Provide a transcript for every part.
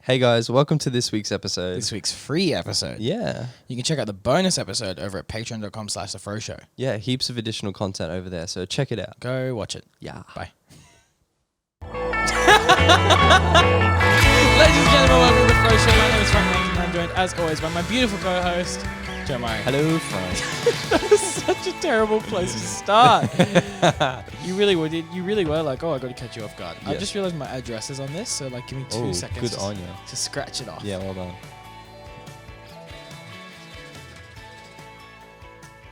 Hey guys, welcome to this week's episode. This week's free episode. Yeah. You can check out the bonus episode over at patreon.com/The Froe Show. Yeah, heaps of additional content over there, so check it out. Go watch it. Yeah. Bye. Ladies and gentlemen, welcome to The Froe Show. My name is Frank Langton, and I'm joined, as always, by my beautiful co-host, Joe Murray. Hello, Frank. That was such a terrible place to start. You really were like, oh, I got to catch you off guard. Yeah. I just realized my address is on this, so like, give me 2 seconds Good on you. to scratch it off. Yeah, well done.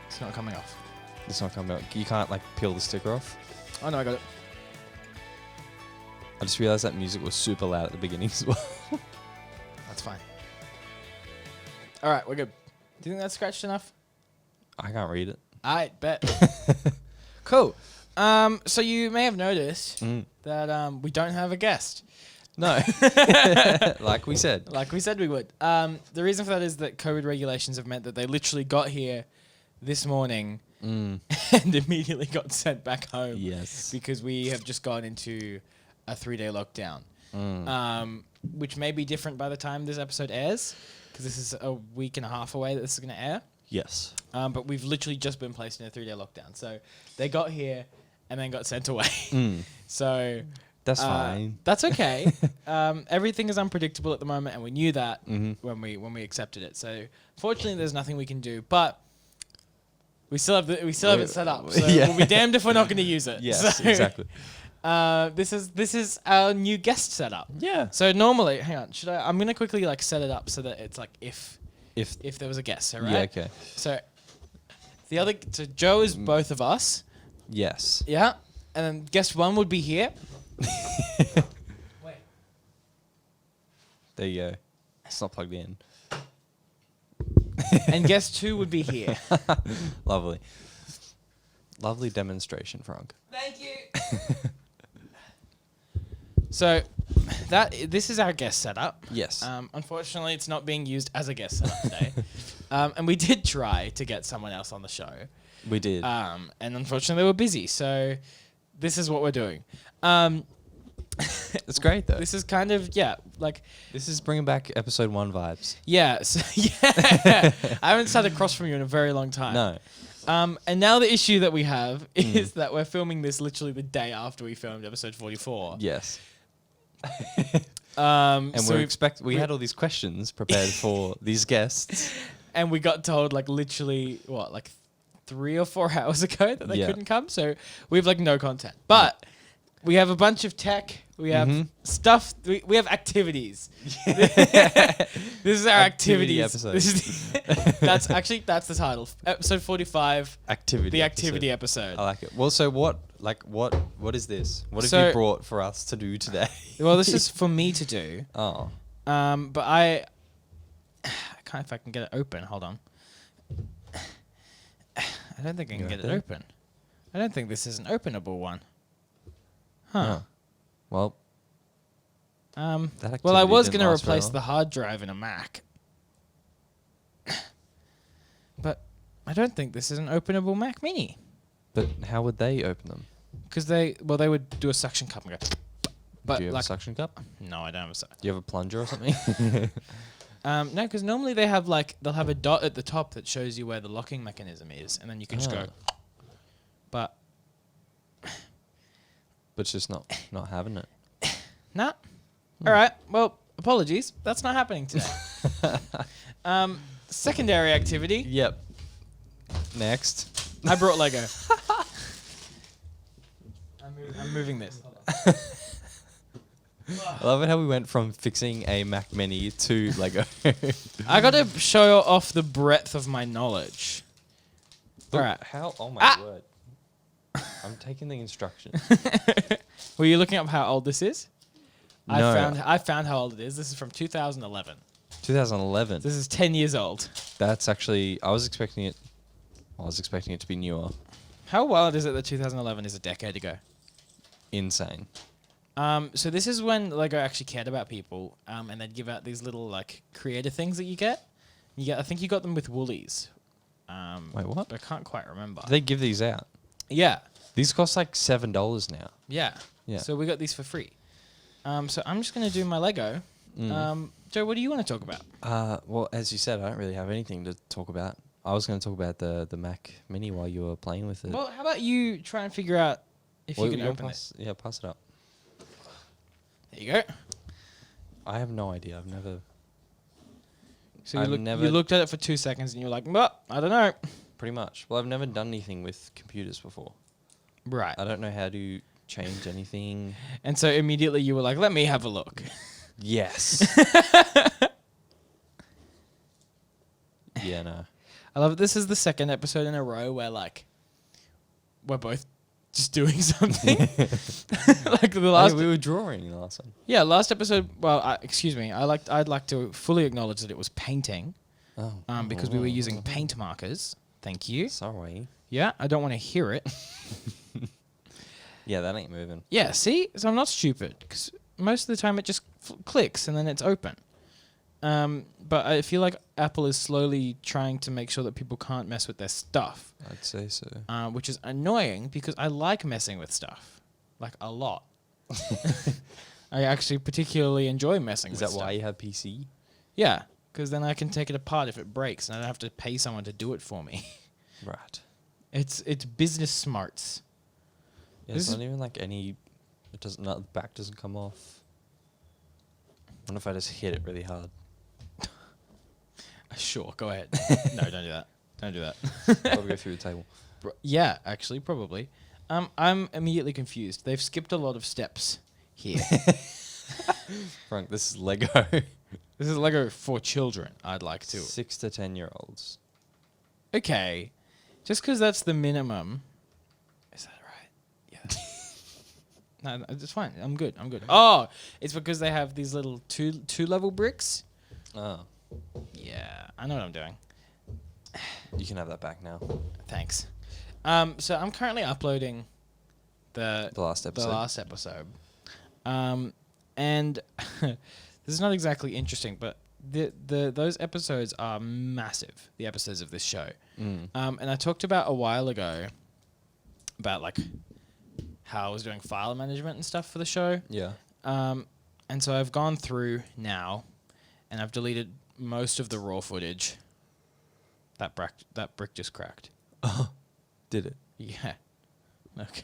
It's not coming off. It's not coming out. You can't like peel the sticker off. Oh no, I got it. I just realized that music was super loud at the beginning as well. That's fine. All right, we're good. Do you think that's scratched enough? I can't read it. I bet. Cool. So you may have noticed that we don't have a guest. No. Like we said. Like we said we would. The reason for that is that COVID regulations have meant that they literally got here this morning and immediately got sent back home. Yes. Because we have just gone into a 3-day lockdown, which may be different by the time this episode airs, because this is a week and a half away that this is going to air. Yes. But we've literally just been placed in a 3-day lockdown. So they got here and then got sent away. So that's fine. That's okay. Everything is unpredictable at the moment, and we knew that when we accepted it. So fortunately, there's nothing we can do, but we still have it set up. So we'll be damned if we're not going to use it. Yes, so, exactly. This is our new guest setup. Yeah. So normally, hang on, I'm gonna quickly like set it up so that it's like if there was a guest, all right? Yeah, okay. So Joe is both of us. Yes. Yeah. And then guest 1 would be here. Wait. There you go. It's not plugged in. And guest 2 would be here. Lovely. Lovely demonstration, Frank. Thank you. So this is our guest setup. Yes. Unfortunately, it's not being used as a guest setup today. And we did try to get someone else on the show. We did. And unfortunately, they were busy. So this is what we're doing. It's great, though. This is kind of, This is bringing back episode 1 vibes. Yeah. So, yeah. I haven't sat across from you in a very long time. No. And now the issue that we have is that we're filming this literally the day after we filmed episode 44. Yes. And so we had all these questions prepared for these guests. And we got told literally 3 or 4 hours ago that they couldn't come. So we have no content. But we have a bunch of tech. We have stuff. We have activities. This is our activities episode. That's the title. Episode 45. The activity episode. I like it. Well, so what is this? What have you brought for us to do today? Well, this is for me to do. Oh. But I can't, if I can get it open. Hold on. I don't think I can get it open. I don't think this is an openable one. Huh. Oh. Well. I was going to replace the hard drive in a Mac. But I don't think this is an openable Mac Mini. But how would they open them? Because they would do a suction cup and go. But do you have a suction cup? No, I don't have a suction. Do you have a plunger or something? No, because normally they have they'll have a dot at the top that shows you where the locking mechanism is, and then you can just go. But it's just not having it. Nah. All right. Well, apologies. That's not happening today. Secondary activity. Yep. Next. I brought Lego. I'm moving this. Hold on. I love it how we went from fixing a Mac Mini to Lego. I got to show off the breadth of my knowledge. All right. How? Oh my word! I'm taking the instructions. Were you looking up how old this is? No. I found how old it is. This is from 2011. 2011. This is 10 years old. That's actually. I was expecting it to be newer. How wild is it that 2011 is a decade ago? Insane. So this is when Lego actually cared about people, and they'd give out these little creator things that you get. I think you got them with Woolies. Wait, what? I can't quite remember. Do they give these out? Yeah. These cost $7 now. Yeah. Yeah. So we got these for free. So I'm just gonna do my Lego. Joe, what do you want to talk about? Well, as you said, I don't really have anything to talk about. I was going to talk about the Mac Mini while you were playing with it. Well, how about you try and figure out if you can open it? Yeah, pass it up. There you go. I have no idea. I've never... So I've you never- looked at it for 2 seconds and you're like, well, I don't know. Pretty much. Well, I've never done anything with computers before. Right. I don't know how to change anything. And so immediately you were like, let me have a look. Yes. Yeah, no. I love it. This is the second episode in a row where we're both just doing something. Like the last, we were drawing the last one. yeah, last episode. Well, excuse me. I'd like to fully acknowledge that it was painting, because we were using paint markers. Thank you. Sorry. Yeah, I don't want to hear it. Yeah, that ain't moving. Yeah, see, so I'm not stupid because most of the time it just clicks and then it's open. But I feel like Apple is slowly trying to make sure that people can't mess with their stuff. I'd say so. Which is annoying because I like messing with stuff, like a lot. I actually particularly enjoy messing Is with that stuff. why you have PC? Yeah, because then I can take it apart if it breaks and I don't have to pay someone to do it for me. Right. It's business smarts. Yeah, This it's is- not even like any... It doesn't... The back doesn't come off. I wonder if I just hit it really hard. Sure, go ahead. No, don't do that. Don't do that. Probably go through the table. Yeah, actually, probably. I'm immediately confused. They've skipped a lot of steps here. Frank, this is Lego. This is Lego for children, I'd like to. 6 to 10-year-olds. Okay. Just because that's the minimum. Is that right? Yeah. No, it's fine. I'm good. Oh, it's because they have these little two-level bricks. Oh. Yeah, I know what I'm doing. You can have that back now. Thanks. So I'm currently uploading the last episode. The last episode. And this is not exactly interesting, but those episodes are massive. The episodes of this show. And I talked about a while ago about how I was doing file management and stuff for the show. Yeah. And so I've gone through now, and I've deleted most of the raw footage. That brick just cracked. Did it? Yeah. Okay.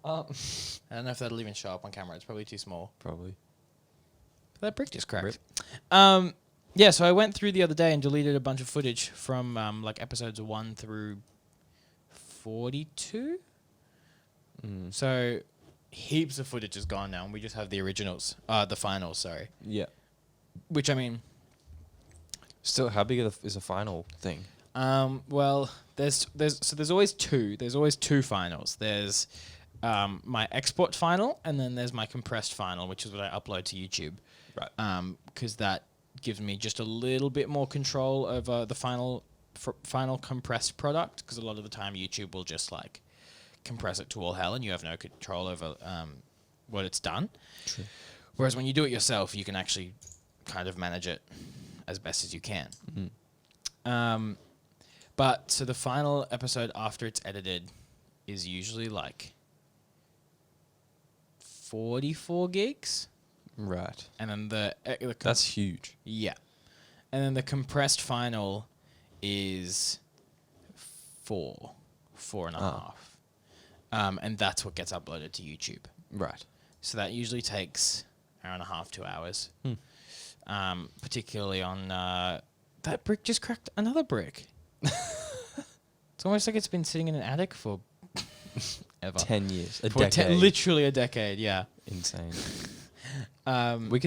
I don't know if that'll even show up on camera. It's probably too small. Probably. But that brick just cracked. Rip. Yeah, so I went through the other day and deleted a bunch of footage from episodes 1 through 42. So heaps of footage is gone now, and we just have the originals. The finals, sorry. Yeah. Which, I mean... Still, how big is the final thing? Well, there's always two. There's always two finals. There's my export final, and then there's my compressed final, which is what I upload to YouTube. Right. Because that gives me just a little bit more control over the final compressed product. Because a lot of the time YouTube will just compress it to all hell, and you have no control over what it's done. True. Whereas when you do it yourself, you can actually kind of manage it as best as you can. But so the final episode after it's edited is usually 44 gigs. Right. And then the That's huge. yeah. And then the compressed final is 4.5. And that's what gets uploaded to YouTube. Right. So that usually takes hour and a half, 2 hours. Particularly on that brick just cracked another brick. It's almost like it's been sitting in an attic for ever. 10 years. A For decade. literally a decade, yeah. Insane. We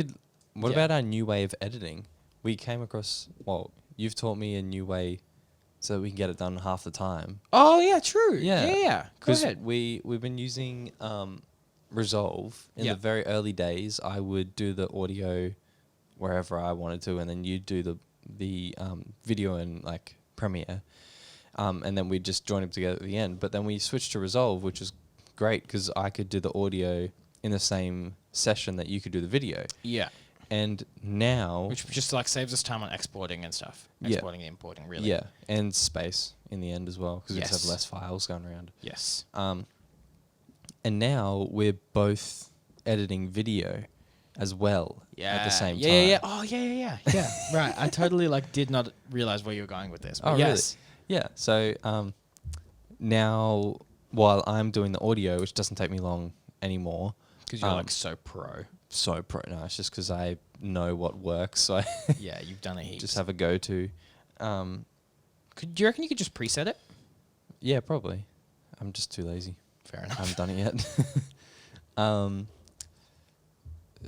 What yeah. about our new way of editing? We came across... Well, you've taught me a new way so that we can get it done half the time. Oh, yeah, true. Yeah. Yeah. Go Because ahead. we've been using Resolve. In the very early days, I would do the audio wherever I wanted to, and then you'd do the video in Premiere. And then we'd just join them together at the end. But then we switched to Resolve, which is great because I could do the audio in the same session that you could do the video. Yeah. And now... Which just saves us time on exporting and stuff. Yeah. Exporting and importing, really. Yeah, and space in the end as well because we just Yes. have less files going around. Yes. And now we're both editing video, as well at the same time. Yeah. Oh, yeah. Right. I totally did not realize where you were going with this. But yes. Really? Yeah. So now while I'm doing the audio, which doesn't take me long anymore, Because you're so pro. So pro. No, it's just because I know what works. So I Yeah, you've done it heaps. just have a go-to. Do you reckon you could just preset it? Yeah, probably. I'm just too lazy. Fair I enough. haven't done it yet.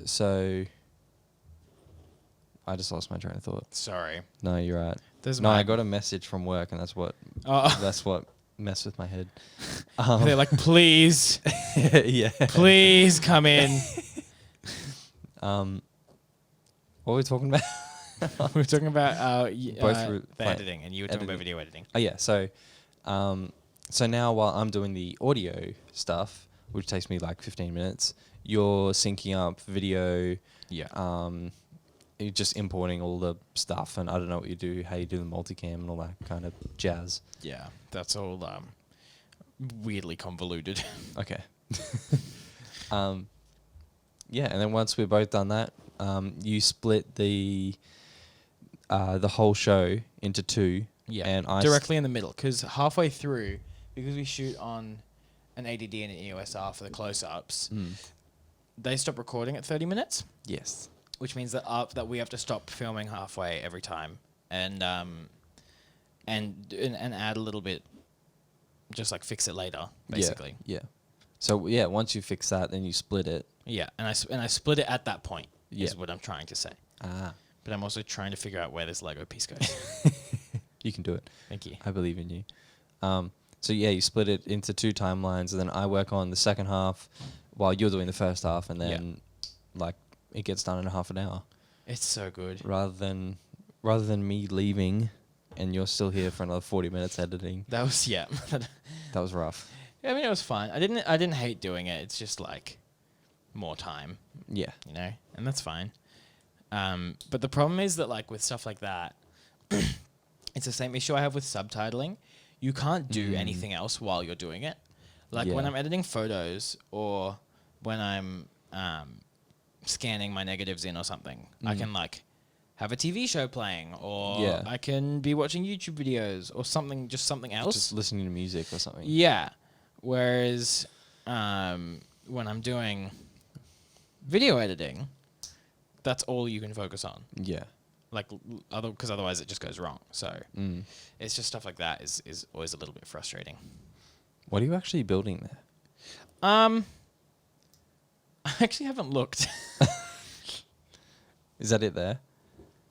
So I just lost my train of thought. Sorry. No, you're right. There's I got a message from work, and that's what messed with my head. They're like, please, Yeah. please come in. What were we talking about? We were talking about Both the editing, and you were talking about video editing. Oh yeah. So now while I'm doing the audio stuff, which takes me like 15 minutes, you're syncing up video. Yeah. You're just importing all the stuff, and I don't know what you do, how you do the multicam and all that kind of jazz. Yeah. That's all weirdly convoluted. Okay. Yeah, and then once we're both done that, you split the whole show into two. Yeah. And directly in the middle, because halfway through, because we shoot on an ADD and an EOS R for the close-ups, they stop recording at 30 minutes. Yes. Which means that we have to stop filming halfway every time, and add a little bit, just like fix it later, basically. Yeah. So yeah, once you fix that, then you split it. Yeah, and I split it at that point. Yeah. Is what I'm trying to say. Ah. But I'm also trying to figure out where this Lego piece goes. You can do it. Thank you. I believe in you. So yeah, you split it into two timelines, and then I work on the second half while you're doing the first half, and then it gets done in half an hour. It's so good. Rather than me leaving, and you're still here for another 40 minutes editing. That was That was rough. I mean, it was fine. I didn't hate doing it. It's just like more time. Yeah. And that's fine. But the problem is that with stuff like that, it's the same issue I have with subtitling. You can't do anything else while you're doing it. When I'm editing photos or when I'm scanning my negatives in or something, I can have a TV show playing, or I can be watching YouTube videos or something else. Just listening to music or something. Yeah. Whereas when I'm doing video editing, that's all you can focus on. Yeah. Because otherwise it just goes wrong. So it's just stuff like that is always a little bit frustrating. What are you actually building there? I actually haven't looked. Is that it there?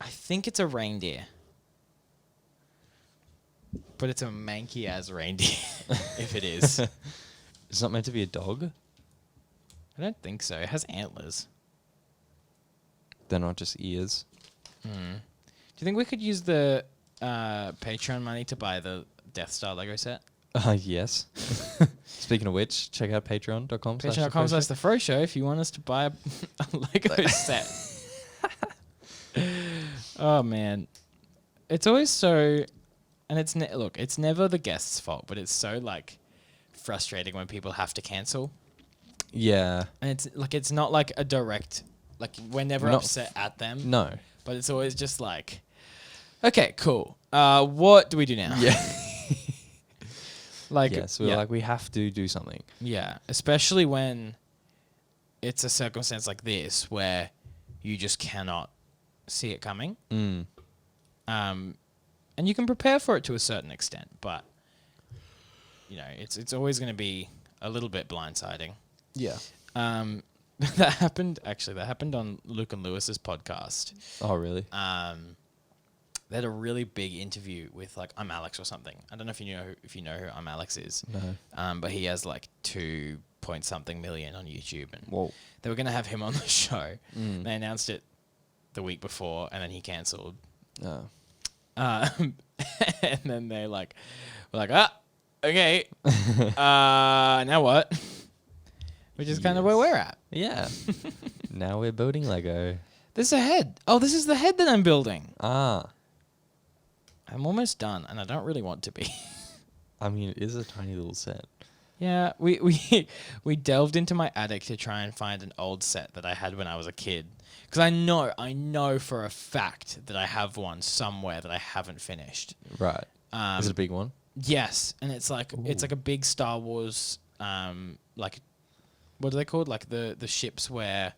I think it's a reindeer. But it's a manky ass reindeer, if it is. It's not meant to be a dog? I don't think so. It has antlers. They're not just ears. Do you think we could use the Patreon money to buy the Death Star Lego set? Yes. Speaking of which, check out patreon.com. Patreon.com/The Froe Show if you want us to buy a Lego set. Oh, man. It's always so... And it's it's never the guest's fault, but it's so frustrating when people have to cancel. Yeah. And it's not a direct... we're never upset at them. No. But it's always just okay, cool. What do we do now? Yeah. Yes, we're we have to do something. Yeah, especially when it's a circumstance like this where you just cannot see it coming. And you can prepare for it to a certain extent, but it's always going to be a little bit blindsiding. Yeah. That happened on Luke and Lewis's podcast. Oh, really? They had a really big interview with I'm Alex or something. I don't know if you know who I'm Alex is. No. But he has 2-point-something million on YouTube, and whoa, they were gonna have him on the show. They announced it the week before, and then he cancelled. Oh. And then they were okay. Now what? Which is kind of where we're at. Yeah. Now we're building Lego. There's a head. Oh, this is the head that I'm building. Ah. I'm almost done, and I don't really want to be. I mean, it is a tiny little set. Yeah, we delved into my attic to try and find an old set that I had when I was a kid. Because I know for a fact that I have one somewhere that I haven't finished. Right. Is it a big one? Yes, and it's like a big Star Wars like what are they called? Like the ships where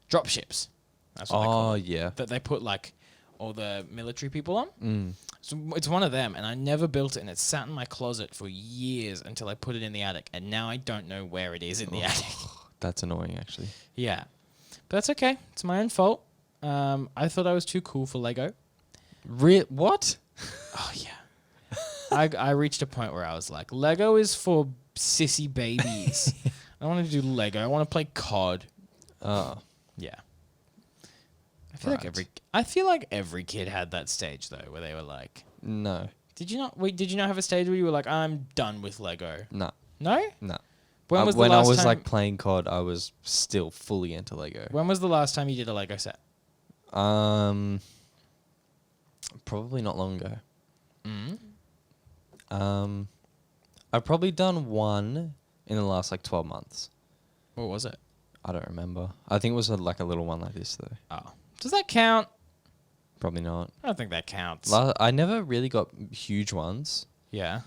drop ships. That's what they call it. Yeah. That they put like all the military people on. Mm. So it's one of them, and I never built it, and it sat in my closet for years until I put it in the attic, and now I don't know where it is in the attic. That's annoying, actually. Yeah, but that's okay. It's my own fault. I thought I was too cool for Lego. What? Oh yeah. I reached a point where I was like, Lego is for sissy babies. I don't want to do Lego. I want to play COD. Oh. Yeah. I feel like every kid had that stage though, where they were like, No. Did you not have a stage where you were like, I'm done with Lego? No. No? No. When was the when last I was time, like playing COD, I was still fully into Lego. When was the last time you did a Lego set? Probably not long ago. I've probably done one in the last like 12 months. What was it? I don't remember. I think it was like a little one like this though. Oh. Does that count? Probably not. I don't think that counts. I never really got huge ones. Yeah.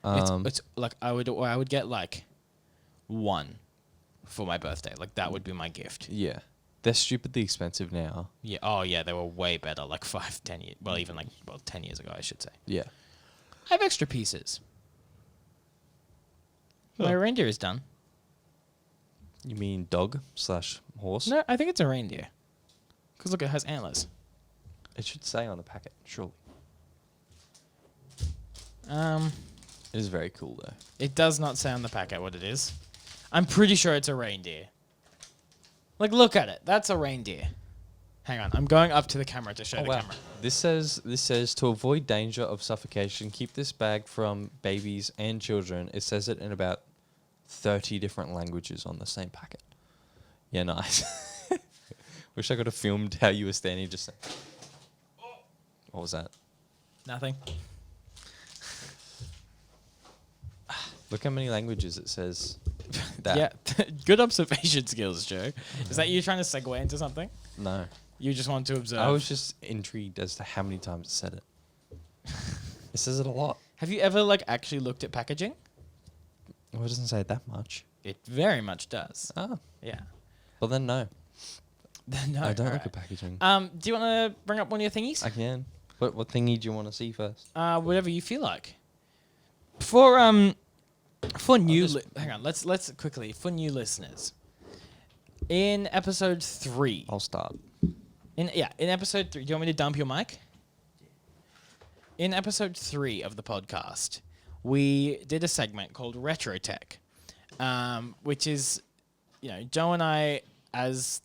Um, It's like I would get like one for my birthday. Like that would be my gift. Yeah. They're stupidly expensive now. Yeah. Oh yeah, they were way better like 5, 10 years. Well, even 10 years ago, I should say. Yeah. I have extra pieces. My reindeer is done. You mean dog/horse? No, I think it's a reindeer. Because look, it has antlers. It should say on the packet, surely. It It is very cool though. It does not say on the packet what it is. I'm pretty sure it's a reindeer. Like, look at it. That's a reindeer. Hang on. I'm going up to the camera to show the camera. This says to avoid danger of suffocation, keep this bag from babies and children. It says it in about 30 different languages on the same packet. Yeah, nice. Wish I could have filmed how you were standing just then. What was that? Nothing. Look how many languages it says. That. Yeah. Good observation skills, Joe. Is that you trying to segue into something? No. You just want to observe? I was just intrigued as to how many times it said it. It says it a lot. Have you ever like actually looked at packaging? Well, it doesn't say that much. It very much does. Oh. Yeah. Well, then no. No. I don't all look right. at packaging. Do you want to bring up one of your thingies? I can. What thingy do you want to see first? Whatever you feel like. For new hang on, let's quickly for new listeners. In episode 3. I'll start. In episode 3, do you want me to dump your mic? In episode 3 of the podcast, we did a segment called Retro Tech, which is, Joe and I, as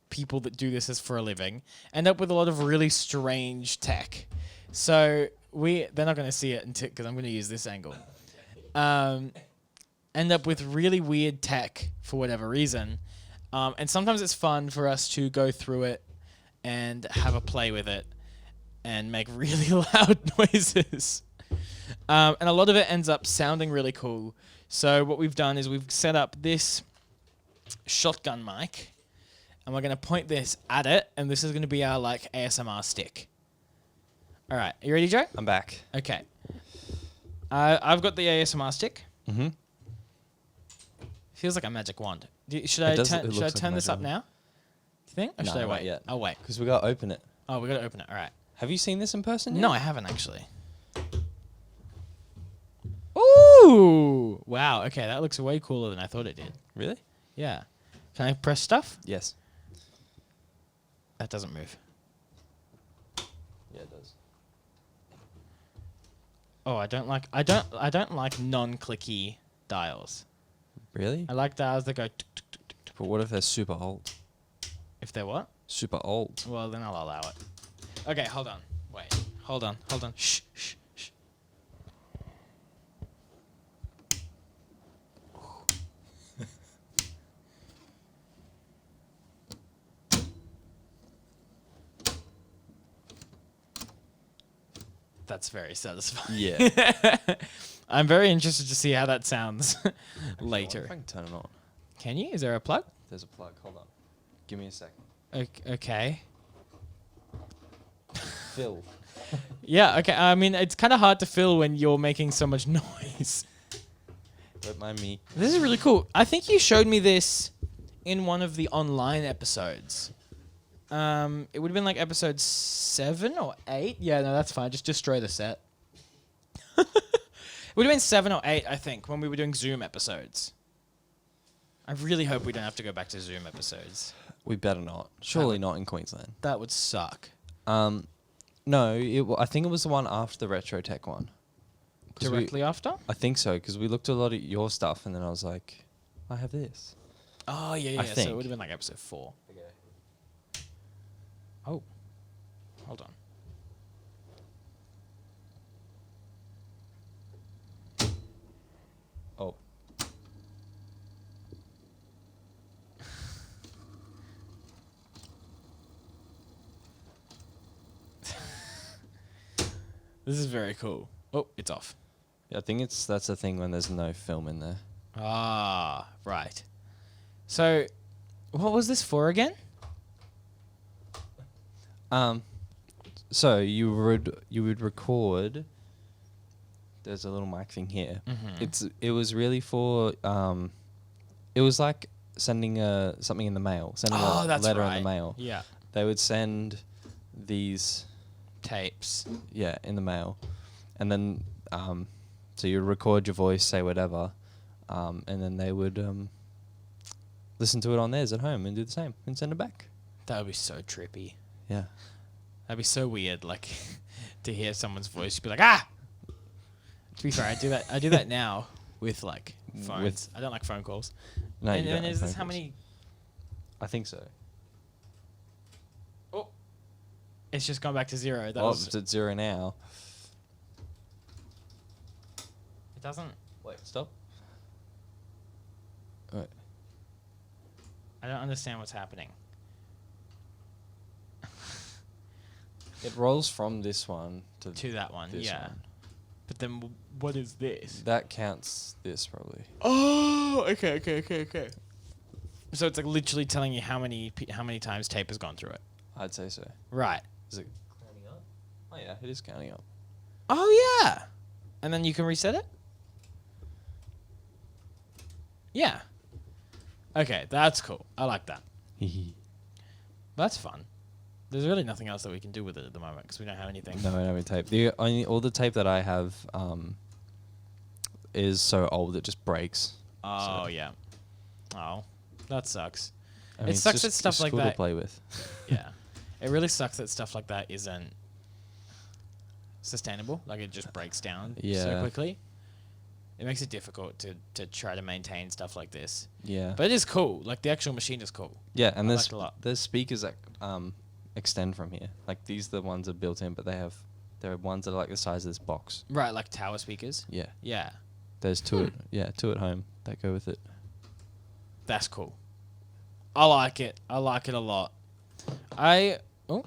people that do this as for a living, end up with a lot of really strange tech. So they're not going to see it until because I'm going to use this angle. End up with really weird tech for whatever reason, and sometimes it's fun for us to go through it and have a play with it and make really loud noises. And a lot of it ends up sounding really cool. So what we've done is we've set up this shotgun mic, and we're going to point this at it, and this is going to be our like ASMR stick. All right, you ready, Joe? I'm back. Okay. I've got the ASMR stick. Mm-hmm. Feels like a magic wand. Should I turn this up wand. now? Do you think? Or No, should I not wait? yet. I'll wait. Because we got to open it. Oh, we got to open it. All right. Have you seen this in person yet? No, I haven't actually. Ooh! Wow. Okay, that looks way cooler than I thought it did. Really? Yeah. Can I press stuff? Yes. That doesn't move. Yeah, it does. Oh, I don't like non-clicky dials. Really? I like dials that go tuk, tuk, tuk, tuk, tuk. But what if they're super old? If they're what? Super old. Well, then I'll allow it. Okay, hold on. Wait. Hold on. Shh, shh, shh. That's very satisfying. Yeah. I'm very interested to see how that sounds Actually, I wonder later. if I can turn it on. Can you? Is there a plug? There's a plug. Hold on. Give me a second. Okay. Phil. Yeah, okay. I mean, it's kind of hard to fill when you're making so much noise. Don't mind me. This is really cool. I think you showed me this in one of the online episodes. It would have been like episode 7 or 8. Yeah, no, that's fine. Just destroy the set. It would have been 7 or 8, I think, when we were doing Zoom episodes. I really hope we don't have to go back to Zoom episodes. We better not. Surely not in Queensland. That would suck. No, I think it was the one after the Retro Tech one. Directly after? I think so, because we looked at a lot of your stuff, and then I was like, I have this. Oh, yeah. I So it think. would have been like episode 4. Okay. Oh. Hold on. Oh. This is very cool. Oh, it's off. Yeah, I think that's the thing when there's no film in there. Ah, right. So, what was this for again? So you would record. There's a little mic thing here. Mm-hmm. It was really for it was like sending something in the mail, sending a that's letter right. in the mail. Yeah. They would send these Tapes. in the mail, and then so you'd record your voice, say whatever, and then they would listen to it on theirs at home and do the same and send it back. That would be so trippy. Yeah. That'd be so weird, like, to hear someone's voice. You'd be like, ah! To be fair, I do that now with, like, phones. I don't like phone calls. No, and you don't and like is this phone how calls. many... I think so. Oh. It's just gone back to 0. That Oh, was... it's at 0 now. It doesn't... Wait, stop. Wait. I don't understand what's happening. It rolls from this one To that one, this yeah. one. But then what is this? That counts this probably. Oh, okay. So it's like literally telling you how many times tape has gone through it. I'd say so. Right. Is it counting up? Oh yeah, it is counting up. Oh yeah. And then you can reset it? Yeah. Okay, that's cool. I like that. That's fun. There's really nothing else that we can do with it at the moment because we don't have anything. No, I don't have any tape. All the tape that I have is so old it just breaks. Oh, So- yeah. Oh, that sucks. I mean, It it's sucks just- that stuff just like cool that- to play with. Yeah. It really sucks that stuff like that isn't sustainable. Like, it just breaks down so Yeah. quickly. It makes it difficult to try to maintain stuff like this. Yeah. But it is cool. Like, the actual machine is cool. Yeah, and I there's like it a lot. there's speakers that extend from here. Like these, the ones that are built in, but there are ones that are like the size of this box. Right, like tower speakers. Yeah, Yeah. there's two. Two at home that go with it. That's cool. I like it. I like it a lot. Oh.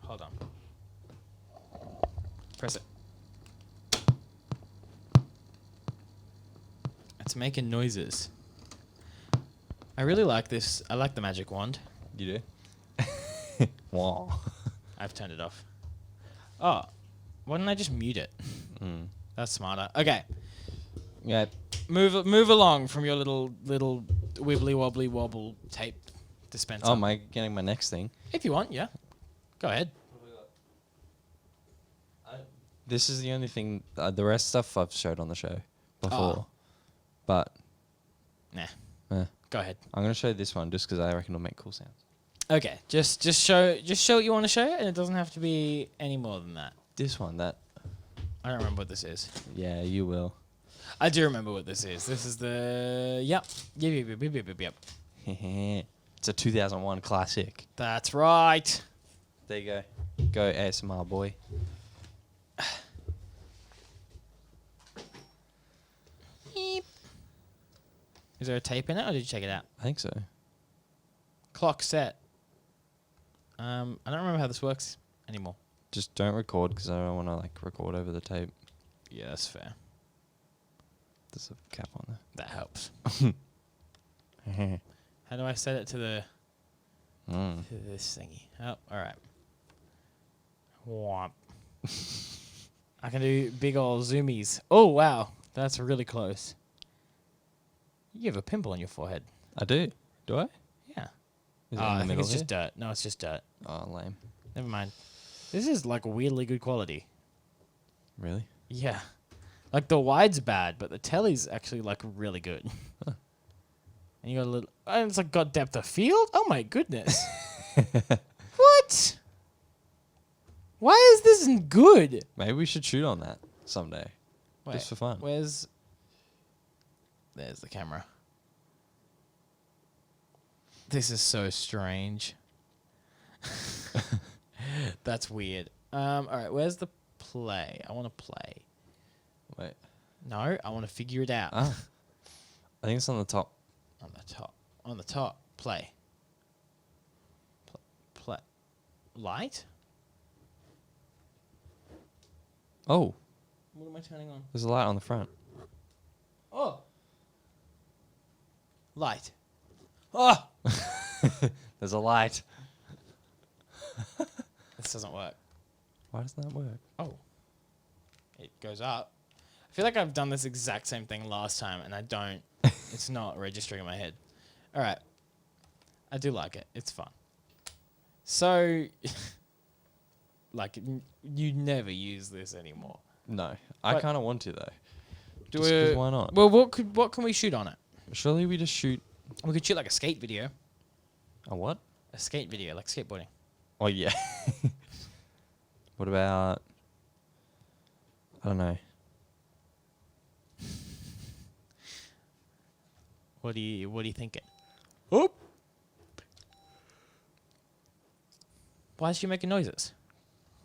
Hold on. Press it. It's making noises. I really like this. I like the magic wand. You do? Wow. I've turned it off. Oh, why didn't I just mute it? Mm. That's smarter. Okay. Yeah. Move along from your little wibbly wobbly wobble tape dispenser. Oh, am I getting my next thing? If you want, yeah. Go ahead. This is the only thing. The rest stuff I've showed on the show before, Oh. but Nah. eh, Go ahead. I'm gonna show this one just because I reckon it'll make cool sounds. Okay. Just show what you want to show, and it doesn't have to be any more than that. This one, that. I don't remember what this is. Yeah, you will. I do remember what this is. This is the Yep. It's a 2001 classic. That's right. There you go. Go ASMR boy. Beep. Is there a tape in it, or did you check it out? I think so. Clock set. I don't remember how this works anymore. Just don't record because I don't want to like record over the tape. Yeah, that's fair. There's a cap on That helps. there. How do I set it to the Mm. to this thingy? Oh, all right. Whomp. I can do big old zoomies. Oh wow, that's really close. You have a pimple on your forehead. I do. Do I? Yeah. Is it in I the think middle it's just here? dirt. No, it's just dirt. Oh, lame. Never mind. This is like weirdly good quality. Really? Yeah. Like the wide's bad, but the telly's actually like really good. Huh. And you got a little. And it's like got depth of field. Oh my goodness. What? Why is this good? Maybe we should shoot on that someday. Wait, Just for fun. Where's? There's the camera. This is so strange. That's weird. All right, where's the play? I want to play. Wait. No, I want to figure it out. Ah. I think it's on the top. On the top. On the top. Play. Play. Light? Oh, What am I turning on? there's a light on the front. Oh. Light. Oh. There's a light. This doesn't work. Why doesn't that work? Oh. It goes up. I feel like I've done this exact same thing last time and I don't. It's not registering in my head. All right. I do like it. It's fun. So, like, you never use this anymore. No, I But- kind of want to though. Do Just 'cause we? why not? Well, what can we shoot on it? Surely we just shoot We could shoot like a skate video. a what? A skate video, like skateboarding. Oh yeah. What about? I don't know. What are you thinking? Oh. Why is she making noises?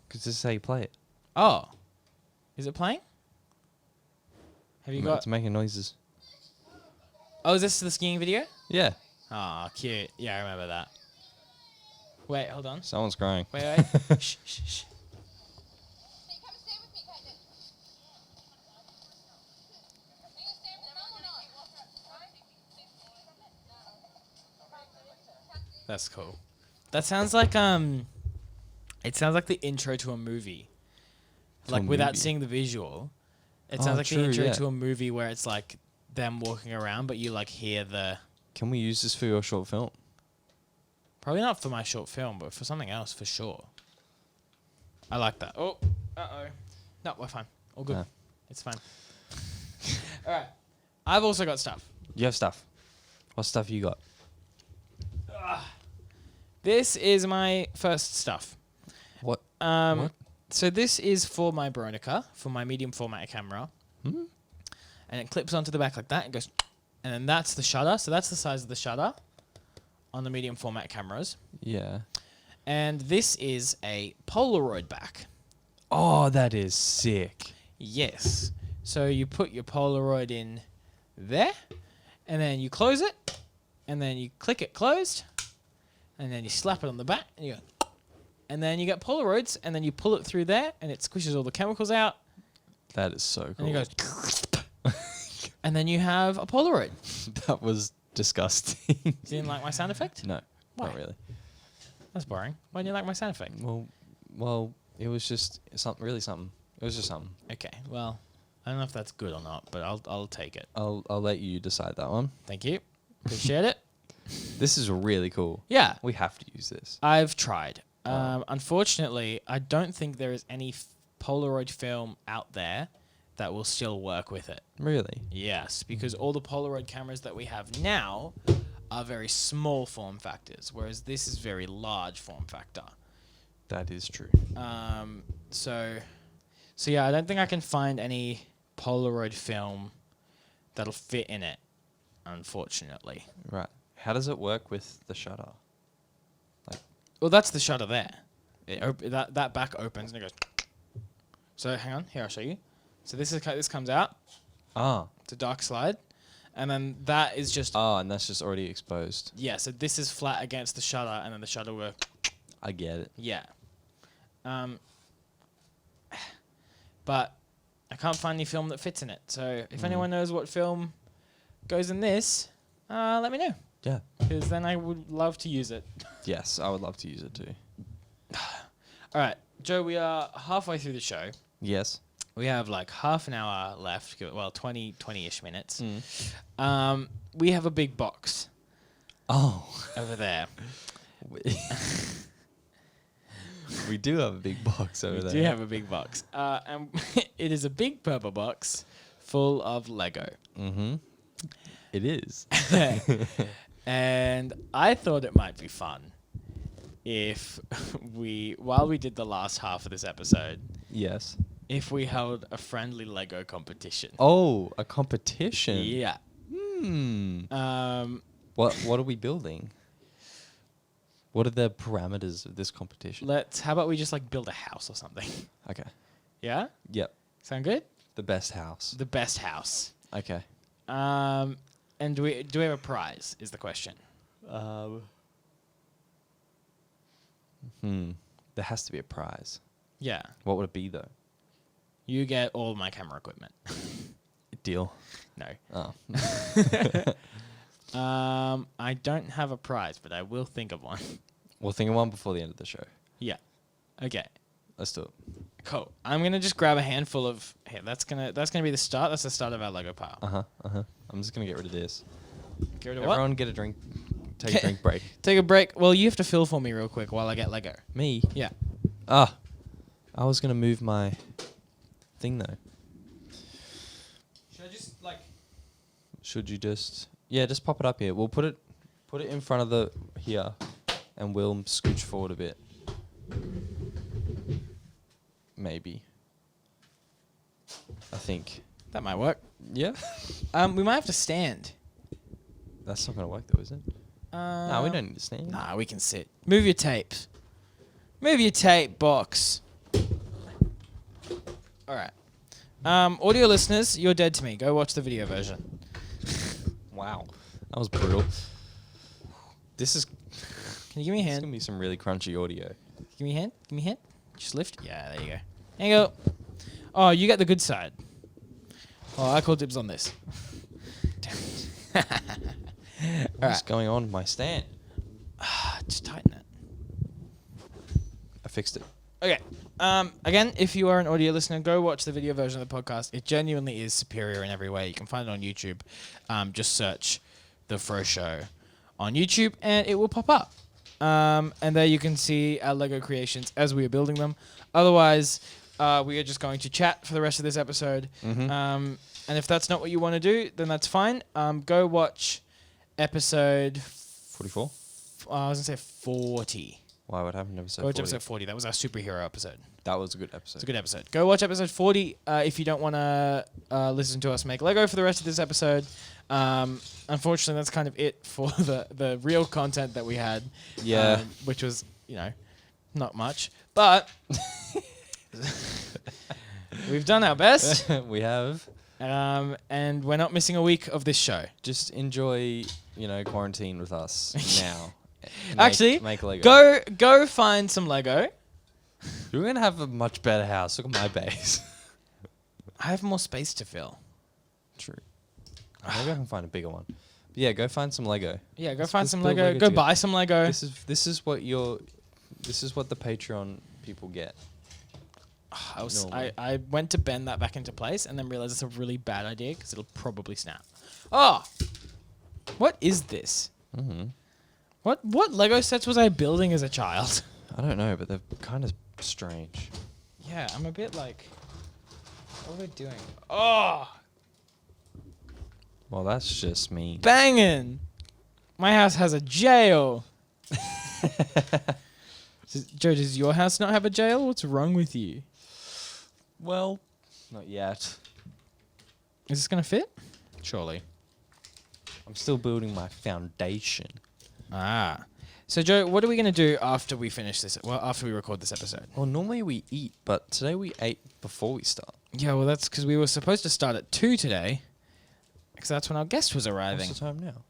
Because this is how you play it. Oh. Is it playing? Have you got... It's making noises. Oh, is this the skiing video? Yeah. Oh, cute. Yeah, I remember that. Wait, hold on. Someone's crying. Wait. Shh, shh, shh. That's cool. That sounds like it sounds like the intro to a movie. To Like a without movie? seeing the visual. It Oh, sounds like true, the intro yeah. to a movie where it's like them walking around but you like hear the Can we use this for your short film? probably not for my short film, but for something else for sure. I like that. Oh, no, we're fine. All good. Ah. It's fine. All right. I've also got stuff. You have stuff. What stuff you got? This is my first stuff. What? What? So this is for my Bronica, for my medium format camera. Hmm? And it clips onto the back like that. It goes, and then that's the shutter. So that's the size of the shutter on the medium format cameras. Yeah. And this is a Polaroid back. Oh, that is sick. Yes. So you put your Polaroid in there, and then you close it, and then you click it closed, and then you slap it on the back, and you go, and then you get Polaroids, and then you pull it through there, and it squishes all the chemicals out, That is so cool. and it goes, and then you have a Polaroid. That was disgusting. You didn't like my sound effect? No, Why? not really. That's boring. Why didn't you like my sound effect? Well, it was just something. Really something. It was just something. Okay, well, I don't know if that's good or not, but I'll take it. I'll let you decide that one. Thank you. Appreciate it. This is really cool. Yeah. We have to use this. I've tried. Unfortunately, I don't think there is any Polaroid film out there that will still work with it. Really? Yes, because all the Polaroid cameras that we have now are very small form factors, whereas this is very large form factor. That is true. So yeah, I don't think I can find any Polaroid film that'll fit in it, unfortunately. Right. How does it work with the shutter? Well, that's the shutter there. That back opens and it goes. So hang on, here I'll show you. So this comes out. Ah. It's a dark slide, and then that is just Ah, and that's just already exposed. yeah. So this is flat against the shutter, and then the shutter will. I get it. Yeah. But I can't find any film that fits in it. So if anyone knows what film goes in this, let me know. Yeah. Because then I would love to use it. Yes, I would love to use it too. All right, Joe, we are halfway through the show. Yes. We have like half an hour left. Well, 20-ish minutes. We have a big box. Oh. Over there. We do have a big box over there. We do have a big box. And it is a big purple box full of Lego. Mm-hmm. It is. And I thought it might be fun if while we did the last half of this episode, Yes. if we held a friendly Lego competition. Oh, a competition. Yeah. What are we building? What are the parameters of this competition? How about we just like build a house or something? Okay. Yeah? Yep. Sound good? The best house. The best house. Okay. And do we have a prize is the question. There has to be a prize. Yeah. What would it be though? You get all my camera equipment. Deal. No. Oh. I don't have a prize, but I will think of one. We'll think of one before the end of the show. Yeah. Okay. Let's do it. Cool. I'm gonna just grab a handful of. Here, that's gonna be the start. That's the start of our Lego pile. I'm just gonna get rid of this. Get rid of Everyone what? get a drink. Take a drink break. Take a break. Well, you have to fill for me real quick while I get Lego. Me? Yeah. I was gonna move my thing though. Should I just like? Should you just? Yeah, just pop it up here. We'll put it in front of the here, and we'll scooch forward a bit. Maybe. I think. That might work. Yeah. We might have to stand. That's not gonna work though, is it? No, we don't need to stand. Nah, we can sit. Move your tapes. Move your tape box. All right. Audio listeners, you're dead to me. Go watch the video version. Wow, that was brutal. This is. Can you give me a It's hand? gonna be some really crunchy audio. Give me a hand. Give me a hand. Just lift. Yeah, there you go. There you go. Oh, you get the good side. Oh, I call dibs on this. Damn it. What's going on with my stand? Just tighten it. I fixed it. Okay. Again, if you are an audio listener, go watch the video version of the podcast. It genuinely is superior in every way. You can find it on YouTube. Just search The Froe Show on YouTube, and it will pop up. And there you can see our Lego creations as we are building them. Otherwise, we are just going to chat for the rest of this episode. And if that's not what you want to do, then that's fine. Go watch episode 44. I was going to say 40. Why would happen to episode Go watch 40? episode 40. That was our superhero episode. That was a good episode. It's a good episode. Go watch episode 40 if you don't want to listen to us make Lego for the rest of this episode. Unfortunately, that's kind of it for the real content that we had. Yeah. Which was, not much. But we've done our best. We have. And we're not missing a week of this show. Just enjoy, quarantine with us now. Actually, make Lego. Go find some Lego. You're going to have a much better house. Look at my base. I have more space to fill. True. Maybe I can find a bigger one. But yeah, go find some Lego. Yeah, go Let's find just some build Lego. Go together. buy some Lego. This is what the Patreon people get. Normally. I went to bend that back into place and then realized it's a really bad idea because it'll probably snap. Oh, what is this? Mm-hmm. What Lego sets was I building as a child? I don't know, but they're kind of strange. Yeah, I'm a bit like, what are we doing? Oh, Well, that's just mean. banging! My house has a jail. Joe, does your house not have a jail? What's wrong with you? Well, not yet. Is this gonna fit? Surely. I'm still building my foundation. Ah. So, Joe, what are we going to do after we finish this? Well, after we record this episode? Well, normally we eat, but today we ate before we start. Yeah, well, that's because we were supposed to start at 2 today. Because that's when our guest was arriving. What's the time now?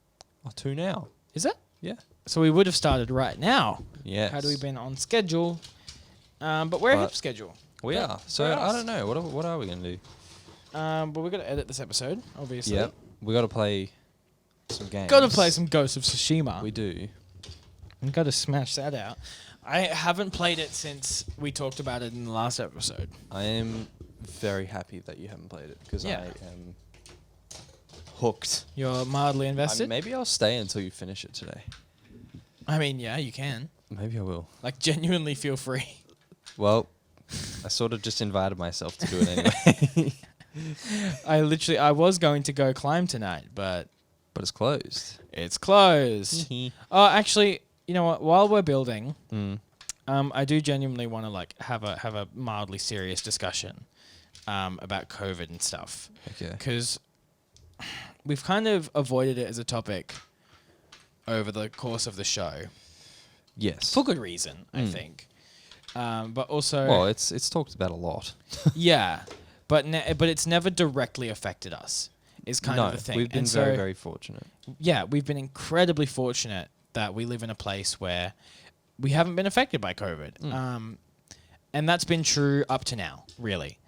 Oh, 2 now. Is it? Yeah. So we would have started right now. Yes. Had we been on schedule. But we're ahead of schedule. We Yeah, are. So I don't know. What are we going to do? But we're going to edit this episode, obviously. Yep. We got to play some games. Got to play some Ghost of Tsushima. We do. We got to smash that out. I haven't played it since we talked about it in the last episode. I am very happy that you haven't played it because Yeah. I am hooked. You're mildly invested? Maybe I'll stay until you finish it today. I mean, yeah, you can. Maybe I will. Like, genuinely feel free. Well, I sort of just invited myself to do it anyway. I was going to go climb tonight, but But it's closed. it's closed. Oh, actually, you know what? While we're building, I do genuinely want to like have a mildly serious discussion about COVID and stuff. Okay. Because we've kind of avoided it as a topic over the course of the show Yes. for good reason, I think. But also, Well, it's talked about a lot. yeah, but it's never directly affected us. Is kind of the thing. We've been And very, so, very fortunate. yeah, we've been incredibly fortunate that we live in a place where we haven't been affected by COVID. And that's been true up to now, really.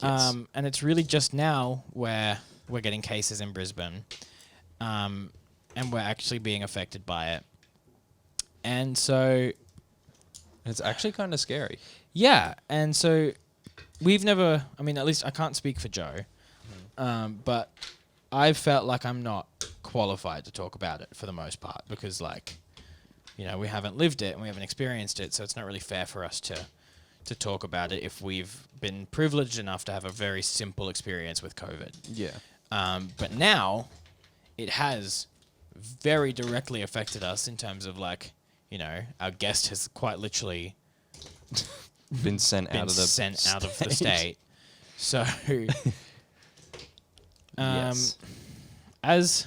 Yes. And it's really just now where we're getting cases in Brisbane, and we're actually being affected by it. And so, It's actually kind of scary. yeah, and so we've never, I mean, at least I can't speak for Joe, but I've felt like I'm not qualified to talk about it for the most part because, like, you know, we haven't lived it and we haven't experienced it, so it's not really fair for us to talk about it if we've been privileged enough to have a very simple experience with COVID. Yeah. But now it has very directly affected us in terms of, like, you know, our guest has quite literally Been sent been out of the sent out of the state. So, Yes. as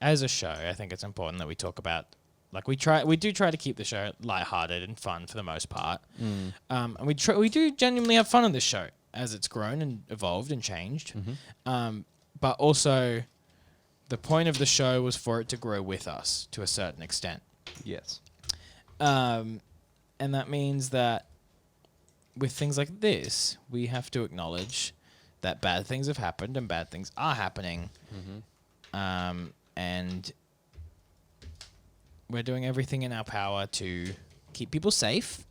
a show, I think it's important that we talk about, like, we do try to keep the show lighthearted and fun for the most part. And we do genuinely have fun on this show as it's grown and evolved and changed. But also, the point of the show was for it to grow with us to a certain extent. Yes. And that means that with things like this, we have to acknowledge that bad things have happened and bad things are happening. And we're doing everything in our power to keep people safe.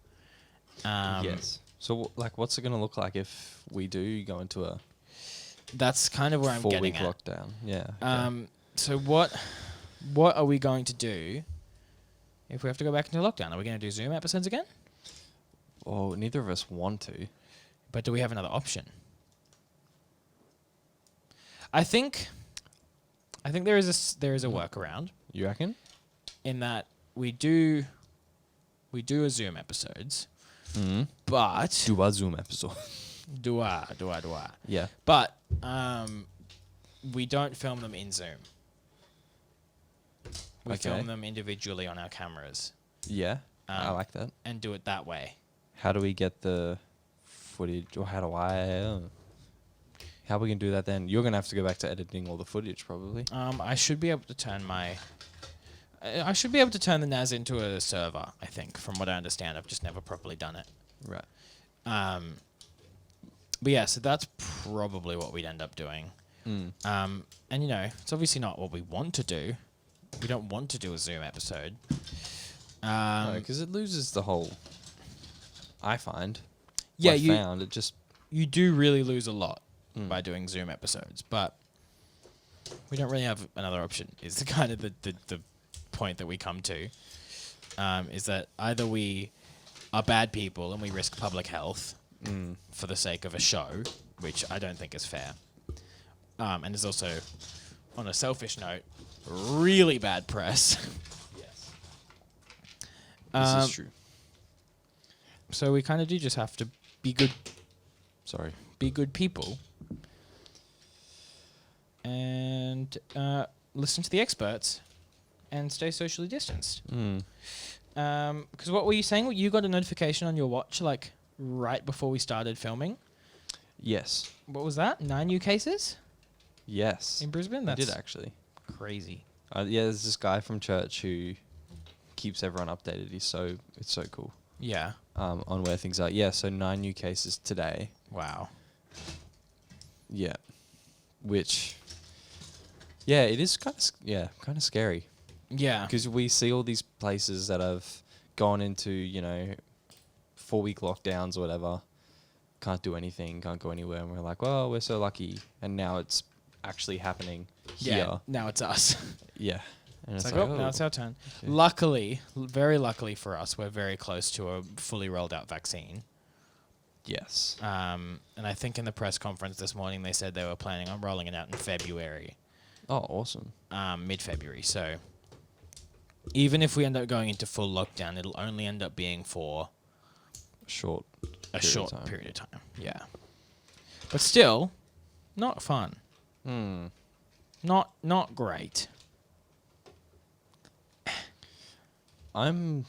Yes. So, like, what's it going to look like if we do go into a That's kind of where I'm 4-week getting at. lockdown? Yeah. Okay. So what are we going to do if we have to go back into lockdown? Are we going to do Zoom episodes again? Oh, neither of us want to. But do we have another option? I think there is a workaround You reckon? in that we do a Zoom episodes, but Do a Zoom episode. do I. Yeah. But we don't film them in Zoom. We Okay. film them individually on our cameras Yeah. I like that. and do it that way. How do we get the footage, or how do I? How we can do that then? You're gonna have to go back to editing all the footage, probably. I should be able to turn the NAS into a server, I think, from what I understand. I've just never properly done it. Right. But yeah, so that's probably what we'd end up doing. And, you know, it's obviously not what we want to do. We don't want to do a Zoom episode. No, because it loses the whole. I find. Yeah, I found it just. you do really lose a lot by doing Zoom episodes, but we don't really have another option. Is the kind of the point that we come to, is that either we are bad people and we risk public health for the sake of a show, which I don't think is fair, and is also, on a selfish note, really bad press. Yes. This is true. So we kind of do just have to be good people, and listen to the experts, and stay socially distanced. Because what were you saying? You got a notification on your watch, like, right before we started filming? Yes. What was that? 9 new cases Yes. in Brisbane? I That's did actually. crazy. Yeah, there's this guy from church who keeps everyone updated. It's so cool. Yeah. On where things are. Yeah, so 9 new cases today. Wow. Yeah. Which, yeah, it is kind of scary. Yeah. Because we see all these places that have gone into, 4-week lockdowns or whatever, can't do anything, can't go anywhere, and we're like, well, we're so lucky. And now it's actually happening here. Yeah. Now it's us. Yeah. And It's like, oh, now it's our turn. Okay. Luckily, very luckily for us, we're very close to a fully rolled out vaccine. Yes. And I think in the press conference this morning, they said they were planning on rolling it out in February. Oh, awesome. Mid-February. So even if we end up going into full lockdown, it'll only end up being for A short period of time. Yeah. But still, not fun. Not great. I'm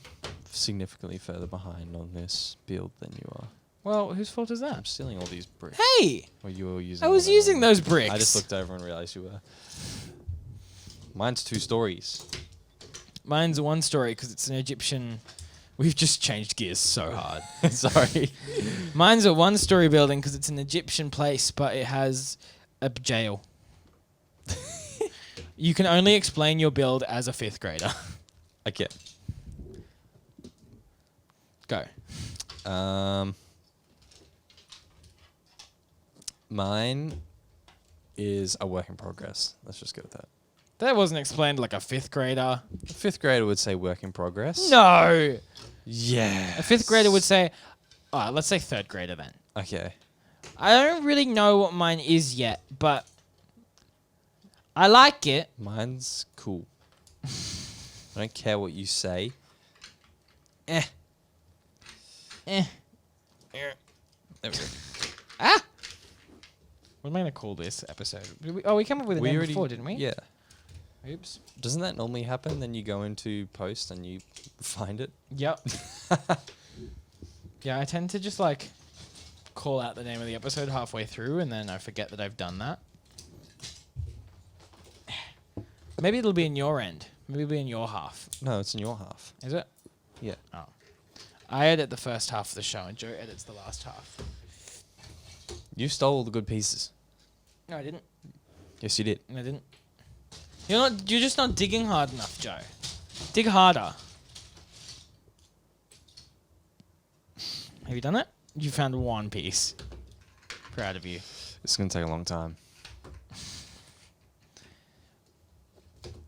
significantly further behind on this build than you are. Well, whose fault is that? I'm stealing all these bricks. Hey! Or you were using I was all using them. those bricks. I just looked over and realized you were. Mine's 2 stories. Mine's one story because it's an Egyptian. We've just changed gears so hard. Sorry. Mine's a 1-story building because it's an Egyptian place, but it has a jail. You can only explain your build as a 5th grader. Okay. Go. Mine is a work in progress. Let's just go with that. That wasn't explained like a 5th grader. A 5th grader would say work in progress. No! Yeah. A 5th grader would say, oh, let's say 3rd grader then. Okay. I don't really know what mine is yet, but I like it. Mine's cool. I don't care what you say. Eh. There we go. Ah! What am I going to call this episode? We came up with a name before, didn't we? Yeah. Oops. Doesn't that normally happen? Then you go into post and you find it? Yep. Yeah, I tend to just like call out the name of the episode halfway through and then I forget that I've done that. Maybe it'll be in your end. Maybe it'll be in your half. No, it's in your half. Is it? Yeah. Oh. I edit the first half of the show and Joe edits the last half. You stole all the good pieces. No, I didn't. Yes, you did. I didn't. You're just not digging hard enough, Joe. Dig harder. Have you done it? You found one piece. Proud of you. It's going to take a long time.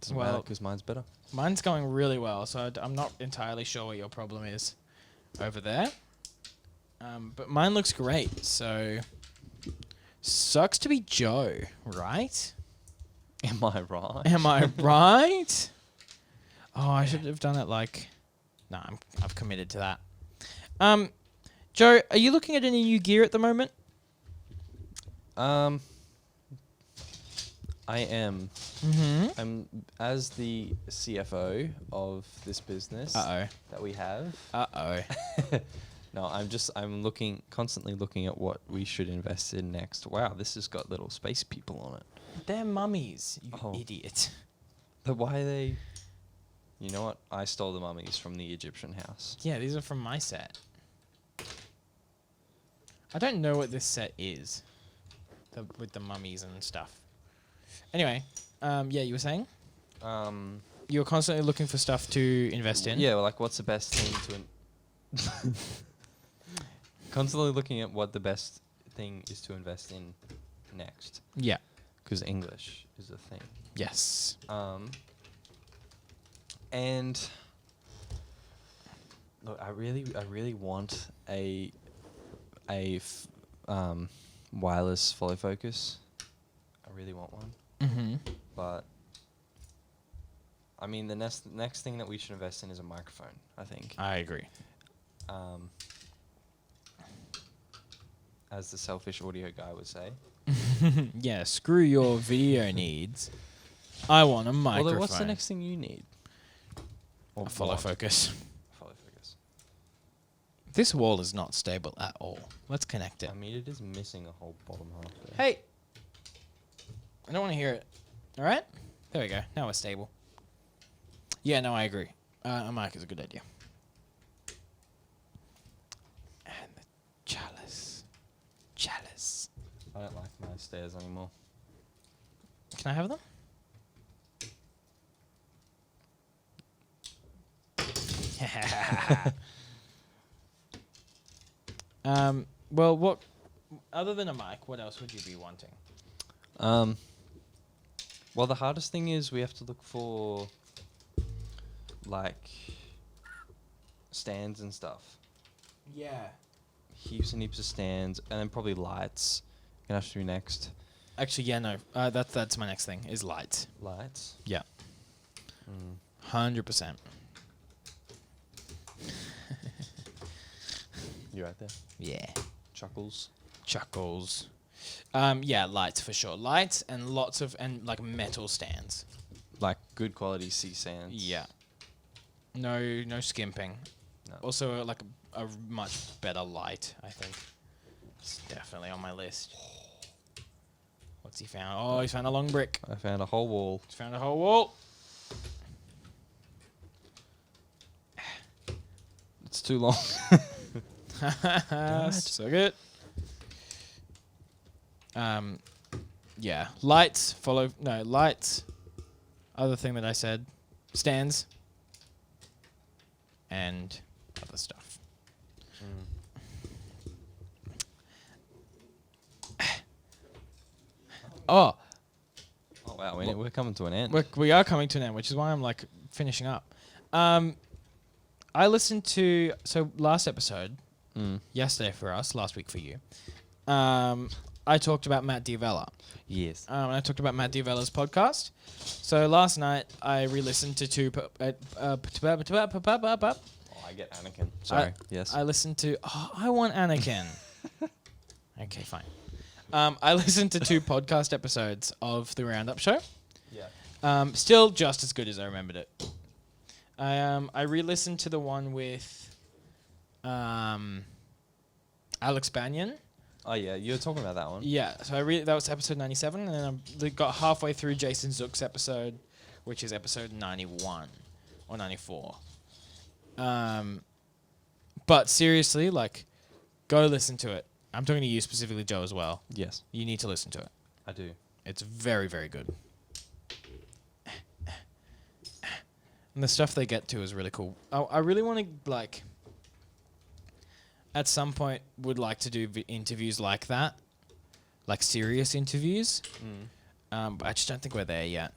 Doesn't matter because mine's better. Mine's going really well, so I'm not entirely sure what your problem is over there. But mine looks great, so sucks to be Joe, right? Am I right? Am I right? Oh, I should have done it like... No, I've committed to that. Joe, are you looking at any new gear at the moment? I am. Mm-hmm. I'm as the CFO of this business that we have. No, I'm constantly looking at what we should invest in next. Wow, this has got little space people on it. They're mummies, you idiot. But why are they... You know what? I stole the mummies from the Egyptian house. Yeah, these are from my set. I don't know what this set is. With the mummies and stuff. Anyway, yeah, you were saying? You were constantly looking for stuff to invest in? Yeah, well, like what's the best thing to... Constantly looking at what the best thing is to invest in next. Yeah. Because English is a thing. Yes. And look, I really want a wireless follow focus. I really want one. Mm-hmm. But I mean, the next thing that we should invest in is a microphone, I think. I agree. As the selfish audio guy would say. Yeah, screw your video needs. I want a microphone. Although, what's the next thing you need? A follow focus. Follow focus. This wall is not stable at all. Let's connect it. I mean, it is missing a whole bottom half there. Hey! I don't want to hear it. Alright? There we go. Now we're stable. Yeah, no, I agree. A mic is a good idea. And the chalice. Chalice. I don't like my stairs anymore. Can I have them? Well, what other than a mic, what else would you be wanting? Well, the hardest thing is we have to look for like stands and stuff. Yeah. Heaps and heaps of stands, and then probably lights. Gonna have to be next. Actually, yeah, no. That's my next thing is lights. Lights. Yeah. Mm. 100%. You right there. Yeah. Chuckles. Chuckles. Yeah, lights for sure. Lights and lots of like metal stands. Like good quality C stands. Yeah. No skimping. No. Also, like a much better light, I think. It's definitely on my list. What's he found? Oh, he's found a long brick. I found a whole wall. He's found a whole wall. It's too long. So good. Yeah. Lights. Lights. Other thing that I said. Stands. And other stuff. Oh. Oh wow, we're coming to an end. We are coming to an end, which is why I'm like finishing up. I listened to last episode, yesterday for us, last week for you. I talked about Matt D'Avella. Yes. I talked about Matt D'Avella's podcast. So last night I re-listened to two. Oh, I get Anakin. Sorry. Yes. I listened to. Oh, I want Anakin. Okay, fine. I listened to two podcast episodes of the Roundup Show. Yeah. Still just as good as I remembered it. I re-listened to the one with Alex Banyan. Oh yeah, you were talking about that one. Yeah, so that was episode 97, and then I got halfway through Jason Zook's episode, which is episode 91 or 94. But seriously, like, go listen to it. I'm talking to you specifically, Joe, as well. Yes. You need to listen to it. I do. It's very, very good. And the stuff they get to is really cool. I really want to, like, at some point, would like to do interviews like that. Like, serious interviews. But I just don't think we're there yet.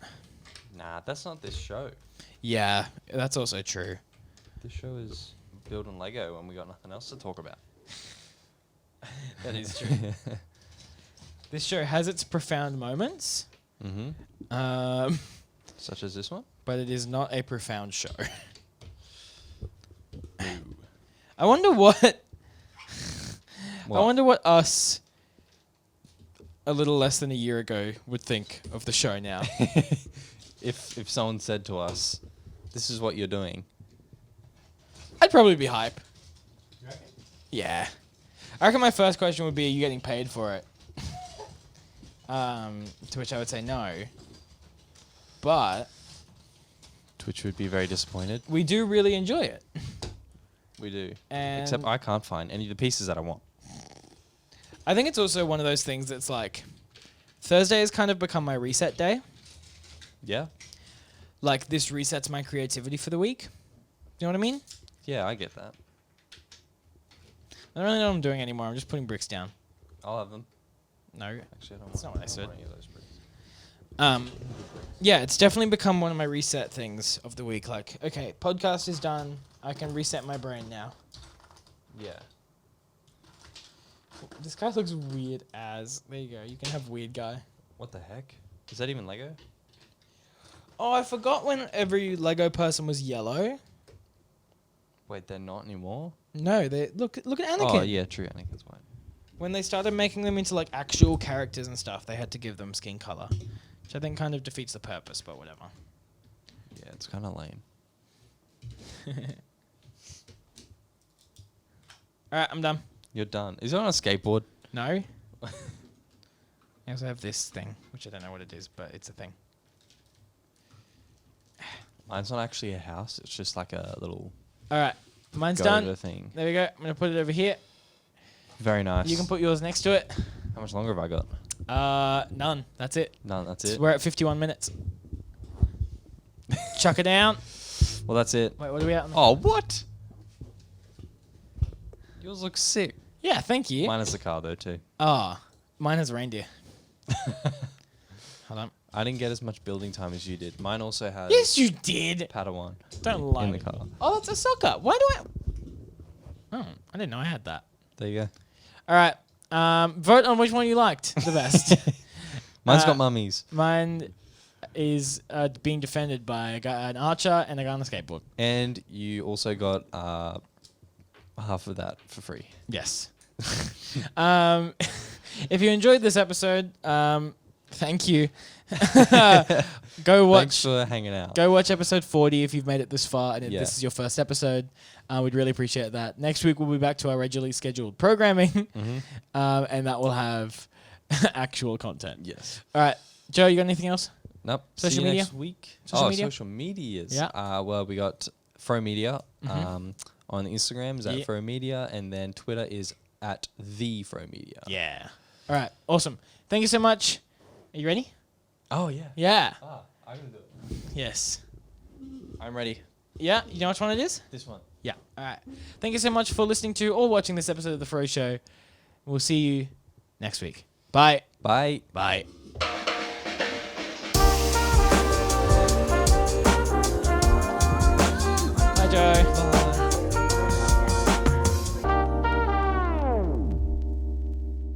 Nah, that's not this show. Yeah, that's also true. This show is building Lego and we got nothing else to talk about. That is true. This show has its profound moments. Mm-hmm. Such as this one? But it is not a profound show. I wonder what... I wonder what us, a little less than a year ago, would think of the show now. If someone said to us, this is what you're doing. I'd probably be hype. You reckon? Yeah. I reckon my first question would be, are you getting paid for it? To which I would say no. But... Twitch would be very disappointed. we do really enjoy it. We do. And except I can't find any of the pieces that I want. I think it's also one of those things that's like... Thursday has kind of become my reset day. Yeah? Like, this resets my creativity for the week. You know what I mean? Yeah, I get that. I don't really know what I'm doing anymore. I'm just putting bricks down. I'll have them. No. Actually, I don't That's want, not what I don't said. want any of those bricks. Yeah, it's definitely become one of my reset things of the week. Like, okay, podcast is done. I can reset my brain now. Yeah. This guy looks weird as... There you go. You can have weird guy. What the heck? Is that even Lego? Oh, I forgot when every Lego person was yellow. Wait, they're not anymore? No, they look at Anakin. Oh, yeah, true. Anakin's white. When they started making them into like actual characters and stuff, they had to give them skin color, which I think kind of defeats the purpose, but whatever. Yeah, it's kind of lame. All right, I'm done. You're done. Is it on a skateboard? No. I also have this thing, which I don't know what it is, but it's a thing. Mine's not actually a house. It's just like a little All right. Mine's go-over done. thing. There we go. I'm going to put it over here. Very nice. You can put yours next to it. How much longer have I got? None. That's it. None. That's it. We're at 51 minutes. Chuck it down. Well, that's it. Wait, what are we at? Oh, what? Yours looks sick. Yeah, thank you. Mine has the car though too. Oh, mine has a reindeer. Hold on. I didn't get as much building time as you did. Mine also has Yes, you did. Padawan Don't lie. in the car. Oh, that's a soccer. Why do I? Oh, I didn't know I had that. There you go. All right. Vote on which one you liked the best. Mine's got mummies. Mine is being defended by an archer and a guy on a skateboard. And you also got half of that for free. Yes. If you enjoyed this episode, thank you. Go watch. Thanks for hanging out. Go watch episode 40 if you've made it this far and Yeah. this is your first episode. We'd really appreciate that. Next week we'll be back to our regularly scheduled programming, and that will have actual content. Yes. All right, Joe, you got anything else? Nope. Social See you media? next week. Social media? Social medias. Yeah. Well, we got Froe Media on Instagram is at Yeah. Froe Media, and then Twitter is at the Froe Media. Yeah. All right, awesome. Thank you so much. Are you ready? Oh yeah. Yeah. I'm gonna do it. Yes. I'm ready. Yeah. You know which one it is? This one. Yeah. All right. Thank you so much for listening to or watching this episode of The Froe Show. We'll see you next week. Bye. Bye. Bye.